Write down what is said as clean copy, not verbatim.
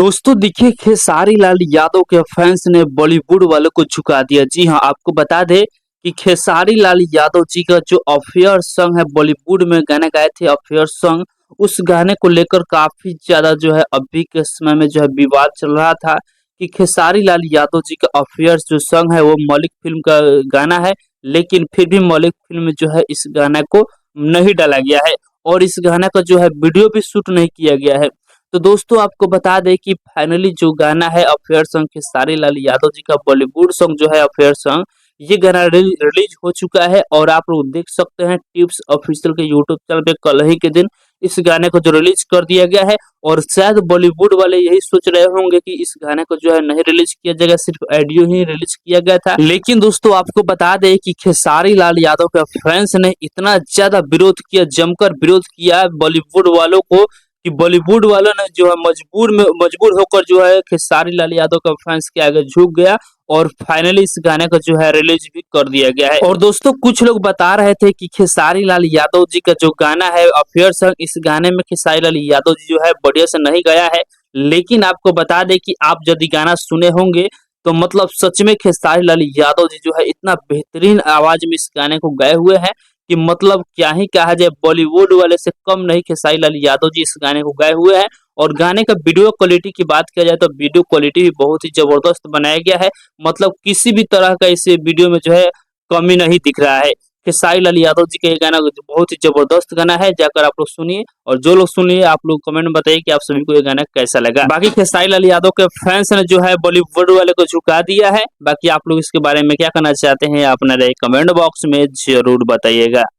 दोस्तों देखिए, खेसारी लाल यादव के फैंस ने बॉलीवुड वालों को झुका दिया। जी हाँ, आपको बता दें कि खेसारी लाल यादव जी का जो अफेयर सॉन्ग है, बॉलीवुड में गाना गाए थे अफेयर सॉन्ग, उस गाने को लेकर काफी ज्यादा जो है अभी के समय में जो है विवाद चल रहा था कि खेसारी लाल यादव जी का अफेयर जो सॉन्ग है वो मलिक फिल्म का गाना है, लेकिन फिर भी मलिक फिल्म में जो है इस गाना को नहीं डाला गया है और इस गाना का जो है वीडियो भी शूट नहीं किया गया है। तो दोस्तों आपको बता दें कि फाइनली जो गाना है अफेयर सॉन्ग खेसारी लाल यादव जी का बॉलीवुड सॉन्ग जो है अफेयर सॉन्ग, ये गाना रिलीज हो चुका है और आप लोग देख सकते हैं टिप्स ऑफिशियल के यूट्यूब चैनल पे कल ही के दिन इस गाने को जो रिलीज कर दिया गया है। और शायद बॉलीवुड वाले यही सोच रहे होंगे कि इस गाने को जो है नहीं रिलीज किया जाएगा, सिर्फ ऑडियो ही रिलीज किया गया था। लेकिन दोस्तों आपको बता दें कि खेसारी लाल यादव के फैंस ने इतना ज्यादा विरोध किया, जमकर विरोध किया बॉलीवुड वालों को, कि बॉलीवुड वालों ने जो है मजबूर होकर जो है खेसारी लाल यादव का फैंस के आगे झुक गया और फाइनली इस गाने को जो है रिलीज भी कर दिया गया है। और दोस्तों कुछ लोग बता रहे थे कि खेसारी लाल यादव जी का जो गाना है अफेयर सॉन्ग, इस गाने में खेसारी लाल यादव जी जो है बढ़िया से नहीं गाया है। लेकिन आपको बता दें कि आप यदि गाना सुने होंगे तो मतलब सच में खेसारी लाल यादव जी जो है इतना बेहतरीन आवाज में इस गाने को गाए हुए हैं कि मतलब क्या ही कहा जाए, बॉलीवुड वाले से कम नहीं खेसारी लाल यादव जी इस गाने को गाए हुए हैं। और गाने का वीडियो क्वालिटी की बात किया जाए तो वीडियो क्वालिटी भी बहुत ही जबरदस्त बनाया गया है, मतलब किसी भी तरह का इस वीडियो में जो है कमी नहीं दिख रहा है। खेसारी लाल यादव जी का ये गाना बहुत ही जबरदस्त गाना है, जाकर आप लोग सुनिए और जो लोग सुन लिए आप लोग कमेंट में बताइए कि आप सभी को ये गाना कैसा लगा। बाकी खेसारी लाल यादव के फैंस ने जो है बॉलीवुड वाले को झुका दिया है। बाकी आप लोग इसके बारे में क्या कहना चाहते हैं अपना कमेंट बॉक्स में जरूर बताइएगा।